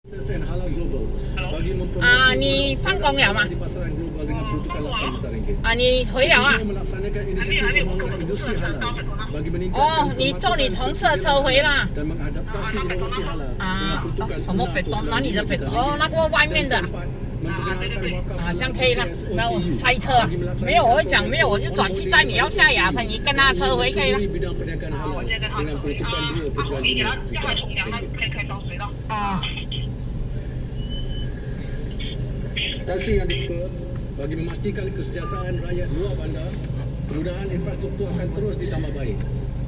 And halal global bagi 你放工了吗？ di pasaran global dengan peruntukan 8 juta ringgit. 你回了啊？ Melaksanakan inisiatif pembangunan industri halal bagi meningkatkan 你坐你从社车回啦？ dan mengadaptasi inovasi halal dengan peruntukan 什么北东？哪里的北东？那个外面的。这样可以了。那我塞车啊？没有，我会讲没有，我就转去载你要下雅城，你跟他车回可以了。我这个好的。我给你了，要来冲凉了，可以烧水了。Tasri yang dibuka bagi memastikan kesejahteraan rakyat luar bandar, kemudahan infrastruktur akan terus ditambah baik.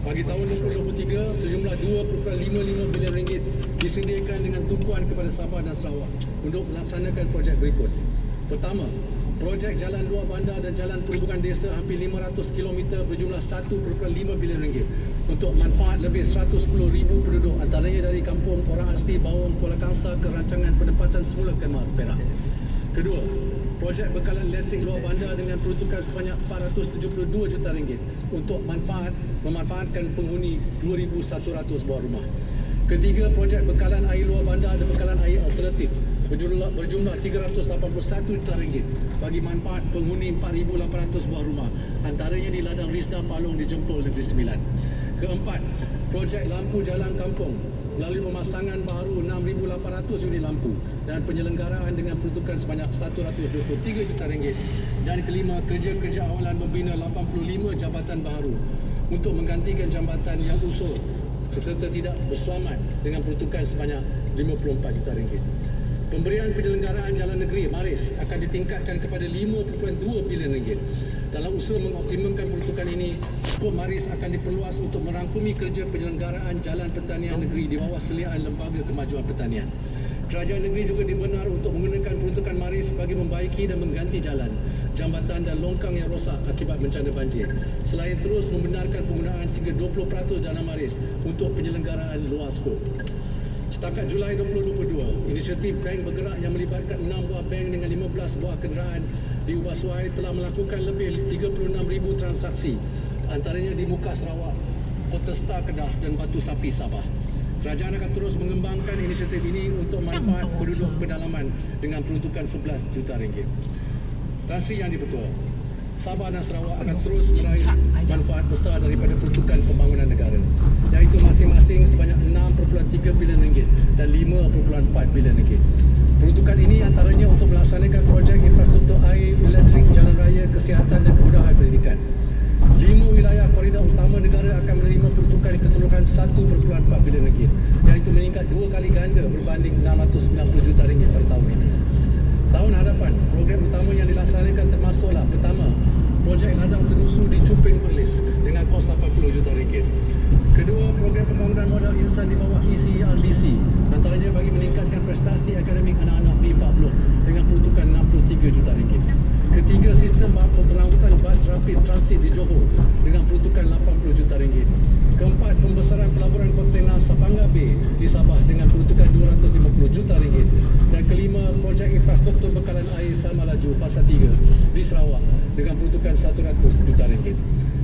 Bagi tahun 2023, sejumlah 2.55 bilion ringgit disediakan dengan tumpuan kepada Sabah dan Sarawak untuk melaksanakan projek berikut. Pertama, projek jalan luar bandar dan jalan perhubungan desa hampir 500 km berjumlah 1.5 bilion ringgit untuk manfaat lebih 110,000 penduduk antaranya dari kampung orang asli Bawang Kuala Kangsar ke rancangan penempatan semula Kemas Perak. Kedua, projek bekalan listrik luar bandar dengan peruntukan sebanyak 472 juta ringgit untuk memanfaatkan penghuni 2,100 buah rumah. Ketiga, projek bekalan air luar bandar dan bekalan air alternatif berjumlah 381 juta ringgit bagi manfaat penghuni 4,800 buah rumah antaranya di ladang Rizda Palung di Jempol Negeri Sembilan. Keempat, projek lampu jalan kampung melalui pemasangan baru 6,800 unit lampu dan penyelenggaraan dengan peruntukan sebanyak 123 juta ringgit. Dan kelima, kerja-kerja awalan membina 85 jabatan baru untuk menggantikan jambatan yang usul serta tidak berselamat dengan peruntukan sebanyak 54 juta ringgit. Pemberian penyelenggaraan jalan negeri Maris akan ditingkatkan kepada 5.2 bilion ringgit. Dalam usaha mengoptimumkan peruntukan ini, skop Maris akan diperluas untuk merangkumi kerja penyelenggaraan jalan pertanian negeri di bawah seliaan Lembaga Kemajuan Pertanian. Kerajaan negeri juga dibenar untuk menggunakan peruntukan Maris bagi membaiki dan mengganti jalan, jambatan dan longkang yang rosak akibat bencana banjir. Selain terus membenarkan penggunaan sehingga 20% dana Maris untuk penyelenggaraan luar skop. Setakat Julai 2022, inisiatif Bank Bergerak yang melibatkan 6 buah bank dengan 15 buah kenderaan di Ubah Suai telah melakukan lebih 36,000 transaksi antaranya di Muka Sarawak, Kota Star Kedah dan Batu Sapi Sabah. Kerajaan akan terus mengembangkan inisiatif ini untuk manfaat penduduk pedalaman dengan peruntukan 11 juta ringgit. Tan Sri Yang di-Pertua, Sabah dan Sarawak akan terus meraih manfaat besar daripada peruntukan pembangunan negara, iaitu masing-masing sebanyak 6.3 bilion ringgit dan 5.4 bilion ringgit. Peruntukan ini antaranya untuk melaksanakan projek infrastruktur air, elektrik, jalan raya, kesihatan dan kemudahan pendidikan. 5 wilayah koridor utama negara akan menerima peruntukan keseluruhan 1.4 bilion ringgit, iaitu meningkat 2 kali ganda berbanding 690 juta ringgit pada tahun ini. Tahun hadapan, program utama yang dilaksanakan termasuklah pertama, projek ladang terusu di Cuping Perlis dengan kos 80 juta ringgit. Kedua, program pembangunan modal insan di bawah ECRBC antaranya bagi meningkatkan prestasi akademik anak-anak B40 dengan peruntukan 63 juta ringgit. Ketiga, sistem pengangkutan bas rapid transit di Johor dengan peruntukan 80 juta ringgit. Keempat, pembesaran pelaburan kontena Sapanga Bay di Sabah dengan peruntukan 250 juta ringgit. Dan kelima, projek infrastruktur bekalan air Salma Laju Fasa 3 di Sarawak dengan peruntukan 100 juta ringgit.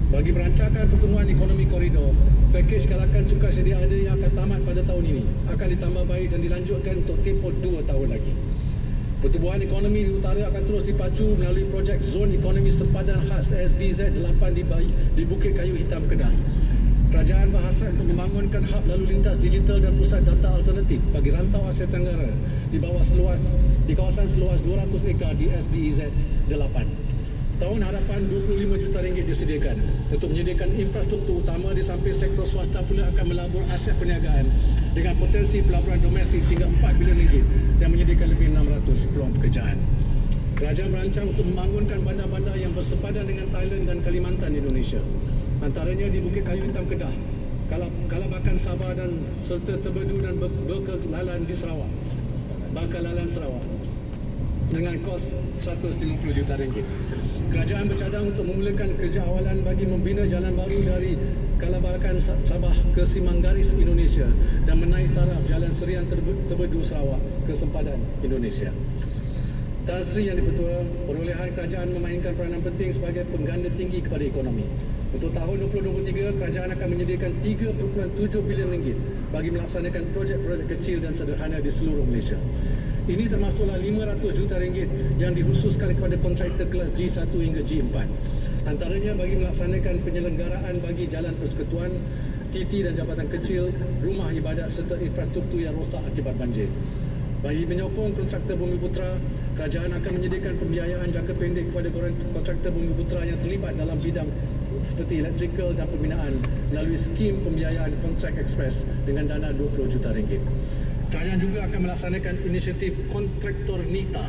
Bagi merancarkan pertumbuhan ekonomi koridor, pakej galakan cukai sedia ada yang akan tamat pada tahun ini akan ditambah baik dan dilanjutkan untuk tempoh 2 tahun lagi. Pertumbuhan ekonomi di utara akan terus dipacu melalui projek Zon Ekonomi Sempadan Khas SBZ 8 di Bukit Kayu Hitam Kedah. Kerajaan berhasrat untuk membangunkan hub lalu lintas digital dan pusat data alternatif bagi rantau Asia Tenggara di kawasan seluas 200 ekar di SBEZ 8. Tahun hadapan 25 juta ringgit disediakan untuk menyediakan infrastruktur utama di samping sektor swasta pula akan melabur aset perniagaan dengan potensi pelaburan domestik hingga 4 bilion ringgit dan menyediakan lebih 600 peluang pekerjaan. Kerajaan merancang untuk membangunkan bandar-bandar yang bersepadan dengan Thailand dan Kalimantan Indonesia. Antaranya di Bukit Kayu Hitam Kedah, Kalabakan Sabah dan serta Terbedu dan Berkelalan di Sarawak. Bakalalan Sarawak dengan kos 150 juta ringgit. Kerajaan bercadang untuk memulakan kerja awalan bagi membina jalan baru dari Kalabakan Sabah ke Simanggaris Indonesia dan menaik taraf Jalan Serian Terbedu Sarawak ke Sempadan Indonesia. Tan Sri Yang di-Pertua, perolehan kerajaan memainkan peranan penting sebagai pengganda tinggi kepada ekonomi. Untuk tahun 2023, kerajaan akan menyediakan 3.7 bilion ringgit bagi melaksanakan projek-projek kecil dan sederhana di seluruh Malaysia. Ini termasuklah 500 juta ringgit yang dikhususkan kepada kontraktor kelas G1 hingga G4. Antaranya bagi melaksanakan penyelenggaraan bagi jalan persekutuan, TT dan jabatan kecil, rumah ibadat serta infrastruktur yang rosak akibat banjir. Bagi menyokong kontraktor Bumiputra, kerajaan akan menyediakan pembiayaan jangka pendek kepada kontraktor Bumiputra yang terlibat dalam bidang seperti elektrikal dan pembinaan melalui skim pembiayaan kontrak ekspres dengan dana 20 juta ringgit. Kerajaan juga akan melaksanakan inisiatif kontraktor NITA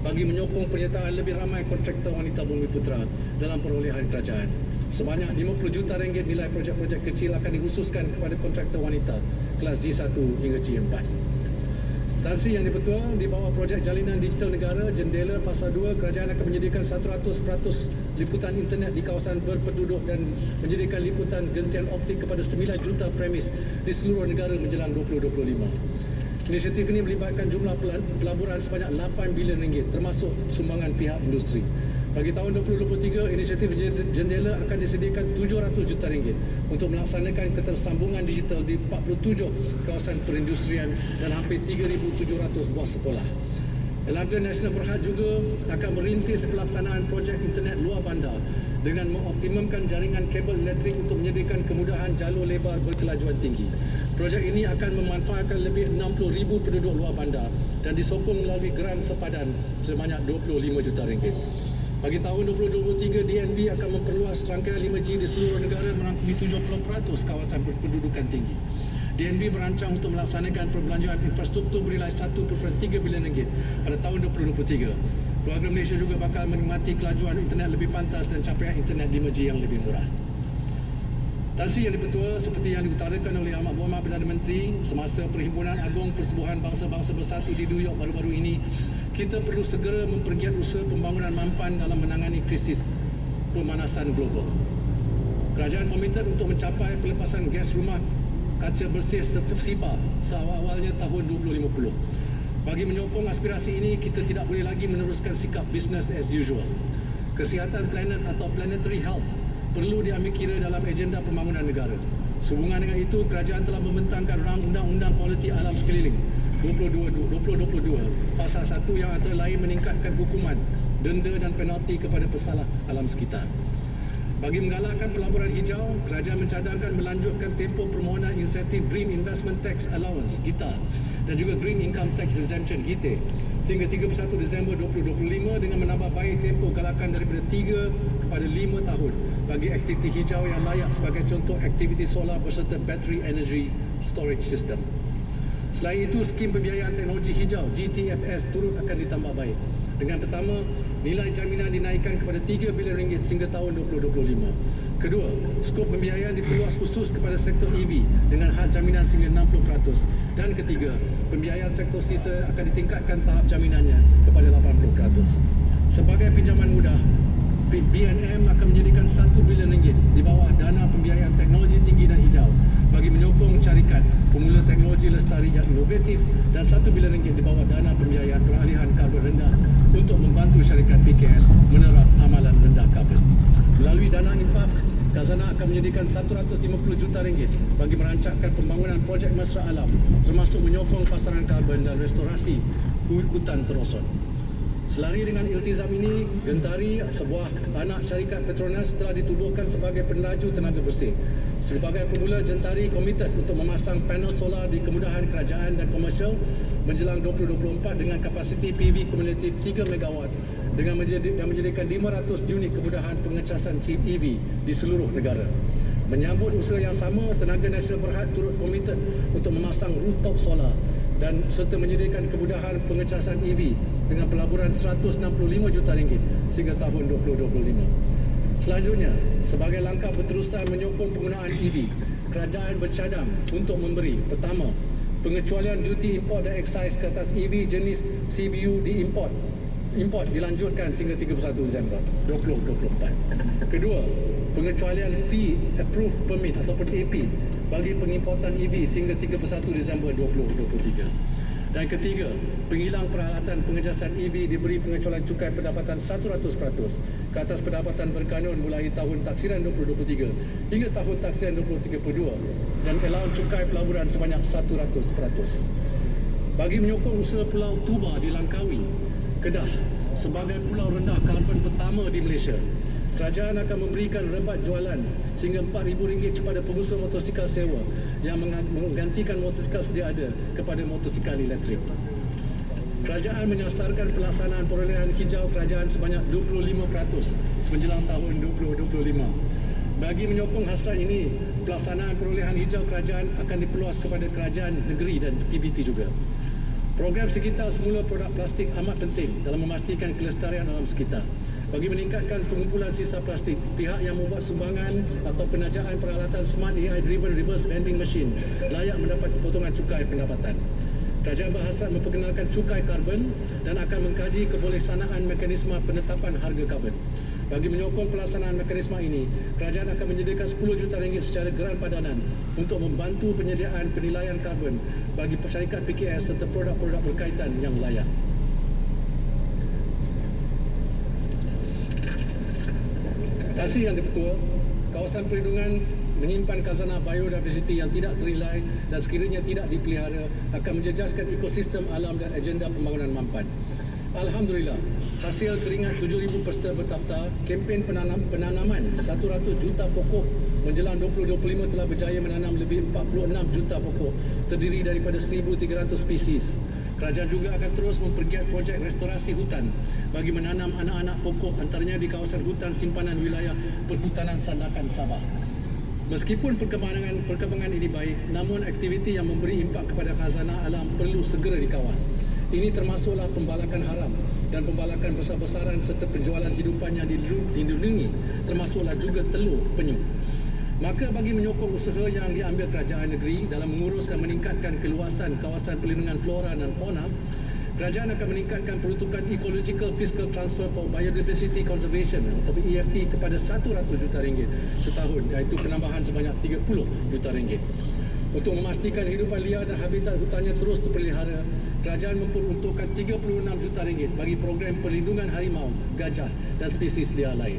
bagi menyokong penyertaan lebih ramai kontraktor wanita Bumiputra dalam perolehan kerajaan. Sebanyak 50 juta ringgit nilai projek-projek kecil akan dikhususkan kepada kontraktor wanita kelas G1 hingga G4. Tan Sri Yang di-Pertua, di bawah projek Jalinan Digital Negara Jendela Fasa 2, kerajaan akan menyediakan 100% liputan internet di kawasan berpenduduk dan menyediakan liputan gentian optik kepada 9 juta premis di seluruh negara menjelang 2025. Inisiatif ini melibatkan jumlah pelaburan sebanyak 8 bilion ringgit termasuk sumbangan pihak industri. Bagi tahun 2023, inisiatif Jendela akan disediakan 700 juta ringgit untuk melaksanakan ketersambungan digital di 47 kawasan perindustrian dan hampir 3,700 buah sekolah. Telaga Nasional Berhad juga akan merintis pelaksanaan projek internet luar bandar dengan mengoptimumkan jaringan kabel elektrik untuk menyediakan kemudahan jalur lebar berkelajuan tinggi. Projek ini akan memanfaatkan lebih 60,000 penduduk luar bandar dan disokong melalui geran sepadan sebanyak 25 juta ringgit. Bagi tahun 2023, DNB akan memperluas rangkaian 5G di seluruh negara merangkumi 70% kawasan berpendudukan tinggi. DNB merancang untuk melaksanakan perbelanjaan infrastruktur bernilai 1.3 bilion ringgit pada tahun 2023. Keluarga Malaysia juga bakal menikmati kelajuan internet lebih pantas dan capaian internet 5G yang lebih murah. Tan Sri Yang di-Pertua, seperti yang diutarakan oleh Amat Berhormat Perdana Menteri semasa Perhimpunan Agung Pertubuhan Bangsa-Bangsa Bersatu di New York baru-baru ini, kita perlu segera mempergiat usaha pembangunan mampan dalam menangani krisis pemanasan global. Kerajaan komited untuk mencapai pelepasan gas rumah kaca bersih SIPA seawal-awalnya tahun 2050. Bagi menyokong aspirasi ini, kita tidak boleh lagi meneruskan sikap business as usual. Kesihatan planet atau planetary health perlu diambil kira dalam agenda pembangunan negara. Sehubungan dengan itu, kerajaan telah membentangkan rang Undang-Undang Politik Alam Sekeliling 2022 Pasal 1 yang antara lain meningkatkan hukuman, denda dan penalti kepada pesalah alam sekitar. Bagi menggalakkan pelaburan hijau, kerajaan mencadangkan melanjutkan tempoh permohonan insentif Green Investment Tax Allowance (GITA) dan juga Green Income Tax Exemption (GITE) sehingga 31 Disember 2025 dengan menambah baik tempoh galakan daripada 3 kepada 5 tahun bagi aktiviti hijau yang layak sebagai contoh aktiviti solar berserta battery energy storage system. Selain itu, skim pembiayaan teknologi hijau GTFS turut akan ditambah baik. Dengan pertama, nilai jaminan dinaikkan kepada 3 bilion ringgit sehingga tahun 2025. Kedua, skop pembiayaan diperluas khusus kepada sektor EV dengan had jaminan sehingga 60%. Dan ketiga, pembiayaan sektor sisa akan ditingkatkan tahap jaminannya kepada 80%. Sebagai pinjaman mudah, BNM akan menyediakan 1 bilion ringgit di bawah dana pembiayaan teknologi tinggi dan hijau bagi menyokong syarikat pemula teknologi lestari yang inovatif dan 1 bilion ringgit di bawah dana pembiayaan peralihan karbon rendah untuk membantu syarikat PKS menerap amalan rendah karbon. Melalui dana infak, Khazanah akan menyediakan 150 juta ringgit bagi merancangkan pembangunan projek mesra alam termasuk menyokong pasaran karbon dan restorasi hutan terosot. Selari dengan iltizam ini, Gentari, sebuah anak syarikat Petronas, telah dituduhkan sebagai peneraju tenaga bersih. Sebagai pemula, Gentari komited untuk memasang panel solar di kemudahan kerajaan dan komersial menjelang 2024 dengan kapasiti PV kumulatif 3 MW dengan menjadikan 500 unit kemudahan pengecasan chip EV di seluruh negara. Menyambut usaha yang sama, Tenaga Nasional Berhad turut komited untuk memasang rooftop solar dan serta menyediakan kemudahan pengecasan EV dengan pelaburan 165 juta ringgit sehingga tahun 2025. Selanjutnya, sebagai langkah berterusan menyokong penggunaan EV, kerajaan bercadang untuk memberi pertama, pengecualian duty import dan excise ke atas EV jenis CBU import dilanjutkan sehingga 31 Disember 2024. Kedua, pengecualian fee approved permit ataupun AP bagi pengimportan EV sehingga 31 Disember 2023. Dan ketiga, penghilang peralatan pengecasan EV diberi pengecualian cukai pendapatan 100% ke atas pendapatan berkanun mulai tahun taksiran 2023 hingga tahun taksiran 2032 dan allowance cukai pelaburan sebanyak 100%. Bagi menyokong usaha Pulau Tuba di Langkawi, Kedah sebagai pulau rendah karbon pertama di Malaysia, kerajaan akan memberikan rebat jualan sehingga RM4,000 kepada pengusaha motosikal sewa yang menggantikan motosikal sedia ada kepada motosikal elektrik. Kerajaan menyasarkan pelaksanaan perolehan hijau kerajaan sebanyak 25% menjelang tahun 2025. Bagi menyokong hasrat ini, pelaksanaan perolehan hijau kerajaan akan diperluas kepada kerajaan negeri dan PBT juga. Program sekitar semula produk plastik amat penting dalam memastikan kelestarian alam sekitar. Bagi meningkatkan pengumpulan sisa plastik, pihak yang membuat sumbangan atau penajaan peralatan Smart AI Driven Reverse Vending Machine layak mendapat potongan cukai pendapatan. Kerajaan berhasrat memperkenalkan cukai karbon dan akan mengkaji kebolehsanaan mekanisme penetapan harga karbon. Bagi menyokong pelaksanaan mekanisme ini, kerajaan akan menyediakan RM10 juta secara geran padanan untuk membantu penyediaan penilaian karbon bagi syarikat PKS serta produk-produk berkaitan yang layak. Kasih Yang di-Pertua, kawasan perlindungan menyimpan khazanah biodiversiti yang tidak ternilai dan sekiranya tidak dipelihara akan menjejaskan ekosistem alam dan agenda pembangunan mampan. Alhamdulillah, hasil keringat 7,000 peserta berdaftar, kempen penanaman 100 juta pokok menjelang 2025 telah berjaya menanam lebih 46 juta pokok terdiri daripada 1,300 spesies. Kerajaan juga akan terus mempergiat projek restorasi hutan bagi menanam anak-anak pokok antaranya di kawasan hutan simpanan wilayah Perhutanan Sandakan Sabah. Meskipun perkembangan ini baik, namun aktiviti yang memberi impak kepada khazanah alam perlu segera dikawal. Ini termasuklah pembalakan haram dan pembalakan besar-besaran serta penjualan hidupan yang dilindungi, termasuklah juga telur penyu. Maka bagi menyokong usaha yang diambil kerajaan negeri dalam mengurus dan meningkatkan keluasan kawasan perlindungan flora dan fauna, kerajaan akan meningkatkan peruntukan Ecological Fiscal Transfer for Biodiversity Conservation atau EFT kepada RM100 juta setahun, iaitu penambahan sebanyak RM30 juta. Untuk memastikan hidupan liar dan habitat hutannya terus terpelihara, kerajaan memperuntukkan RM36 juta bagi program perlindungan harimau, gajah dan spesies liar lain.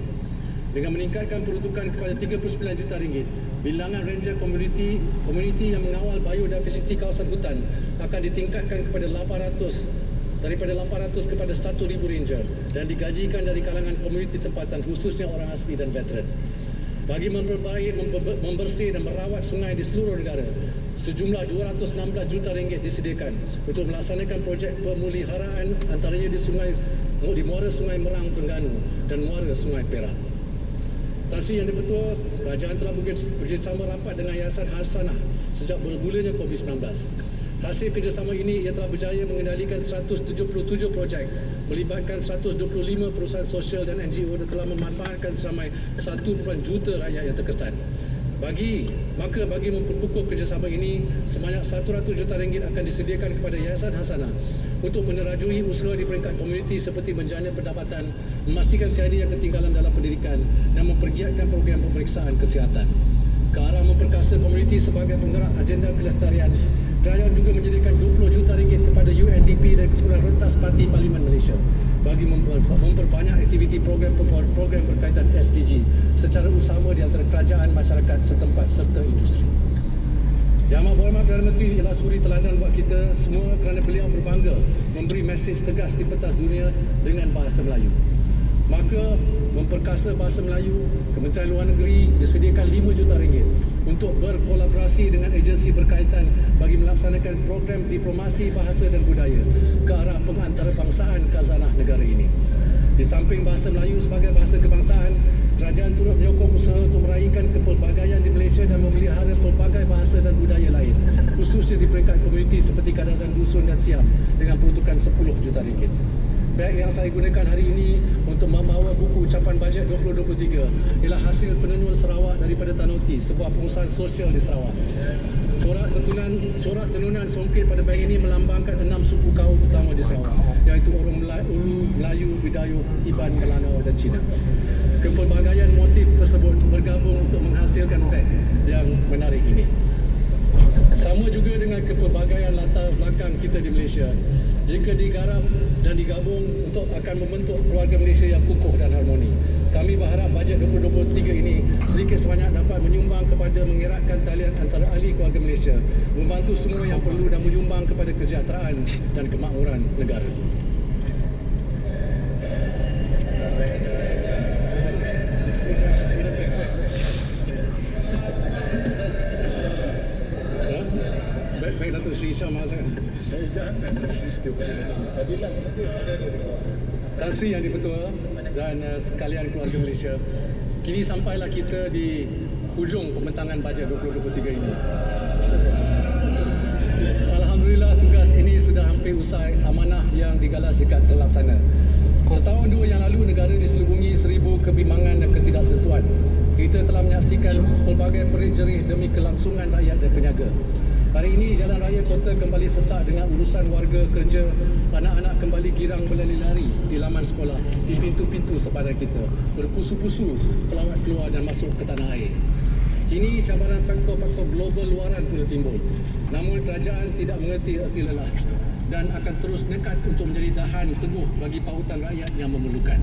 Dengan meningkatkan peruntukan kepada RM39 juta, bilangan ranger komuniti yang mengawal biodiversiti kawasan hutan akan ditingkatkan kepada 800 daripada 800 kepada 1,000 ranger dan digajikan dari kalangan komuniti tempatan khususnya orang asli dan veteran. Bagi memperbaik, membersih dan merawat sungai di seluruh negara, sejumlah RM216 juta disediakan untuk melaksanakan projek pemuliharaan antaranya di muara Sungai Merang Terengganu dan muara Sungai Perak. Tasri Yang di-Pertua, kerajaan telah bekerjasama rapat dengan Yayasan Hasanah sejak bermulanya COVID-19. Hasil kerjasama ini ia telah berjaya mengendalikan 177 projek melibatkan 125 perusahaan sosial dan NGO dan telah memanfaatkan seramai 1 juta rakyat yang terkesan. Bagi memperkukuh kerjasama ini, sebanyak RM100 juta akan disediakan kepada Yayasan Hasanah untuk menerajui usaha di peringkat komuniti seperti menjana pendapatan, memastikan tiada yang ketinggalan dalam pendidikan dan mempergiatkan program pemeriksaan kesihatan. Ke arah memperkasa komuniti sebagai penggerak agenda kelestarian, kerajaan juga menyediakan RM20 juta kepada UNDP dan Kumpulan Rentas Parti Parlimen Malaysia bagi memperbanyak aktiviti program berkaitan SDG secara bersama di antara kerajaan, masyarakat setempat serta industri. Yang Amat Berhormat Perdana Menteri ialah suri teladan buat kita semua kerana beliau berbangga memberi mesej tegas di pentas dunia dengan bahasa Melayu. Maka memperkasa bahasa Melayu, Kementerian Luar Negeri disediakan RM5 juta untuk berkolaborasi dengan agensi berkaitan bagi melaksanakan program diplomasi bahasa dan budaya ke arah pengantarbangsaan khazanah negara ini. Di samping bahasa Melayu sebagai bahasa kebangsaan, kerajaan turut menyokong usaha untuk meraihkan kepelbagaian di Malaysia dan memelihara pelbagai bahasa dan budaya lain, khususnya di peringkat komuniti seperti Kadazan Dusun dan Siam dengan peruntukan RM10 juta. Beg yang saya gunakan hari ini untuk membawa buku ucapan bajet 2023 ialah hasil penenun Sarawak daripada Tanoti, sebuah perusahaan sosial di Sarawak. Corak tenunan songket pada beg ini melambangkan 6 suku kaum utama di Sarawak, iaitu orang Melayu, Bidayuh, Iban, Melanau dan Cina. Kepelbagaian motif tersebut bergabung untuk menghasilkan beg yang menarik ini. Sama juga dengan kepelbagaian latar belakang kita di Malaysia. jika digarap dan digabung untuk akan membentuk keluarga Malaysia yang kukuh dan harmoni. Kami berharap bajet 2023 ini sedikit sebanyak dapat menyumbang kepada mengeratkan talian antara ahli keluarga Malaysia, membantu semua yang perlu dan menyumbang kepada kesejahteraan dan kemakmuran negara. Baik Datuk Seri Syah Mahasiswa. Tan Sri yang di-Pertua dan sekalian keluarga Malaysia, kini sampailah kita di hujung pembentangan bajet 2023 ini. Alhamdulillah tugas ini sudah hampir usai, amanah yang digalas dekat terlaksana. Setahun dua yang lalu negara diselubungi 1000 kebimbangan dan ketidaktentuan. Kita telah menyaksikan pelbagai perit jerih demi kelangsungan rakyat dan peniaga. Hari ini jalan raya kota kembali sesak dengan urusan warga kerja, anak-anak kembali girang berlari-lari di laman sekolah, di pintu-pintu sepadan kita, berpusu-pusu pelawat keluar dan masuk ke tanah air. Kini cabaran faktor-faktor global luaran pula timbul. Namun kerajaan tidak mengerti erti lelah dan akan terus nekat untuk menjadi dahan teguh bagi pautan rakyat yang memerlukan.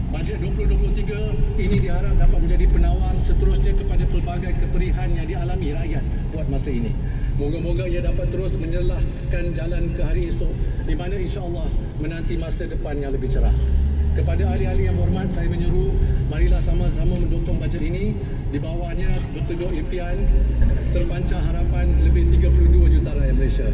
Bajet 2023 ini diharap dapat menjadi penawar seterusnya kepada pelbagai keperihan yang dialami rakyat buat masa ini. Moga-moga ia dapat terus menyelahkan jalan ke hari esok di mana insya-Allah menanti masa depan yang lebih cerah. Kepada ahli-ahli yang berhormat, saya menyeru marilah sama-sama mendukung bajet ini. Di bawahnya berteduh impian, terpancar harapan lebih 32 juta rakyat Malaysia.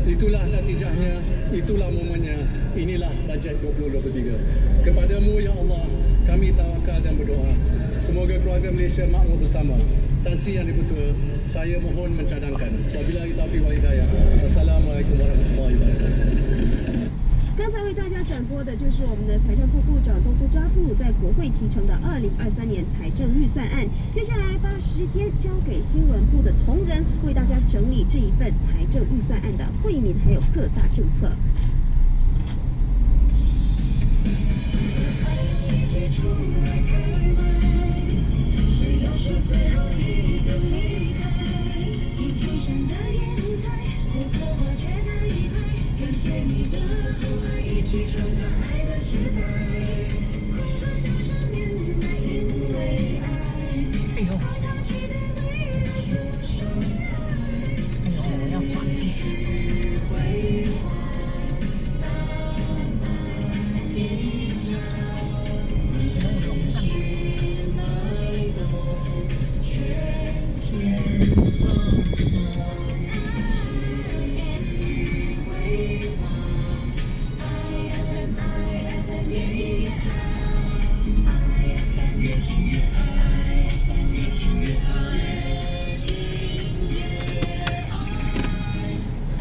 Itulah natijahnya, itulah momennya, inilah bajet 2023. Kepadamu ya Allah, kami tawakal dan berdoa. Semoga keluarga Malaysia makmur bersama. Tan Sri yang di-Pertua, saya mohon mencadangkan. Wabillahi taufiq wal hidayah. Wassalamualaikum warahmatullahi wabarakatuh. 刚才为大家转播的就是我们的财政部部长东姑扎布在国会提呈的2023年财政预算案。接下来把时间交给新闻部的同仁，为大家整理这一份财政预算案的惠民还有各大政策。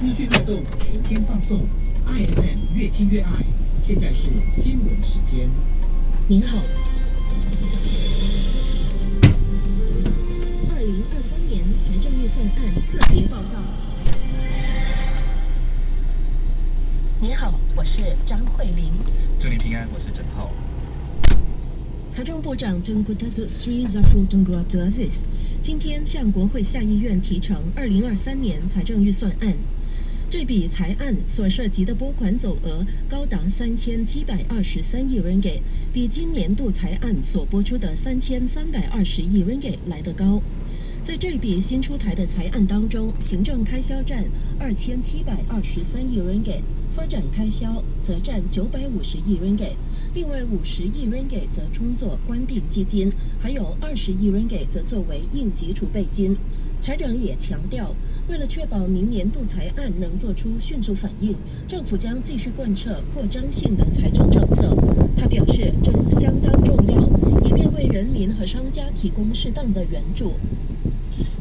资讯脉动全天放送 ，IFM 越听越爱。现在是新闻时间。您好。2023年财政预算案特别报告。您好，我是张慧玲。祝您平安，我是郑浩。财政部长Tengku Datuk Sri Zafrul Tunku Abdul Aziz 今天向国会下议院提呈2023年财政预算案。这笔财案所涉及的拨款总额高达3723亿 ringgit， 比今年度财案所拨出的3320亿 ringgit 来得高。在这笔新出台的财案当中，行政开销占2723亿 ringgit， 发展开销则占950亿 ringgit， 另外50亿 ringgit 则充作官病基金，还有20亿 ringgit 则作为应急储备金。财长也强调，为了确保明年度财案能做出迅速反应，政府将继续贯彻扩张性的财政政策。他表示，这相当重要，以便为人民和商家提供适当的援助。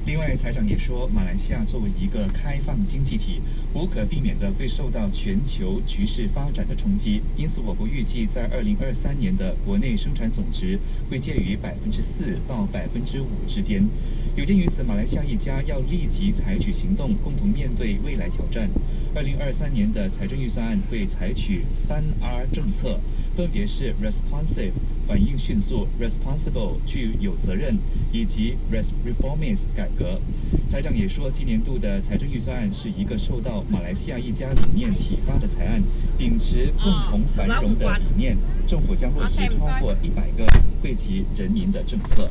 另外，财长也说，马来西亚作为一个开放经济体，无可避免地会受到全球局势发展的冲击，因此我国预计在2023年的国内生产总值会介于4%到5%之间。有鉴于此，马来西亚一家要立即采取行动，共同面对未来挑战。2023年的财政预算案会采取3R 政策，分别是 responsive 反应迅速 ，responsible 具有责任，以及 reformist 改革。财长也说，今年度的财政预算案是一个受到马来西亚一家理念启发的财案，秉持共同繁荣的理念，政府将落实超过100个惠及人民的政策。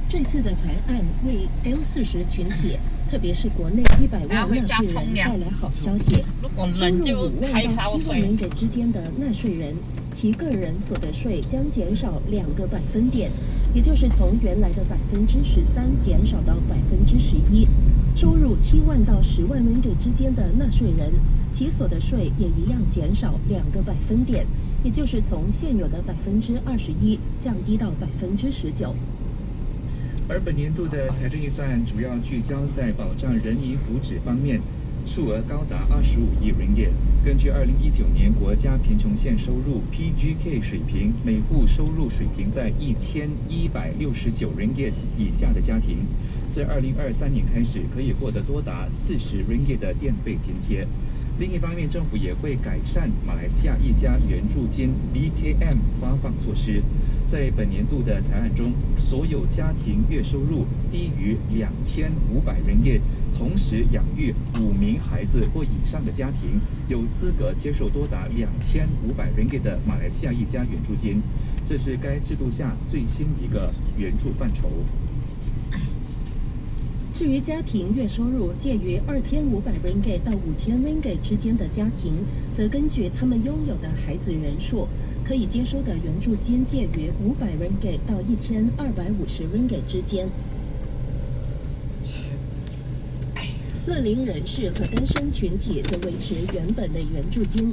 这次的财案为 L40群体，特别是国内100万纳税人带来好消息。收入5万到7万元给之间的纳税人，其个人所得税将减少2个百分点，也就是从原来的13%减少到11%。收入7万到10万元给之间的纳税人，其所得税也一样减少2个百分点，也就是从现有的21%降低到19%。而本年度的财政预算案主要聚焦在保障人民福祉方面，数额高达25亿 ringgit。根据2019年国家贫穷线收入 PGK 水平，每户收入水平在1169 ringgit 以下的家庭，自2023年开始可以获得多达40 ringgit 的电费津贴。另一方面，政府也会改善马来西亚一家援助金 BKM 发放措施。在本年度的财案中，所有家庭月收入低于2500 ringgit， 同时养育5名孩子或以上的家庭，有资格接受多达2500 ringgit 的马来西亚一家援助金。这是该制度下最新一个援助范畴。至于家庭月收入介于2500 ringgit 到5000 ringgit 之间的家庭，则根据他们拥有的孩子人数，可以接收的援助金介于500 ringgit 到1250 ringgit 之间。乐龄人士和单身群体则维持原本的援助金。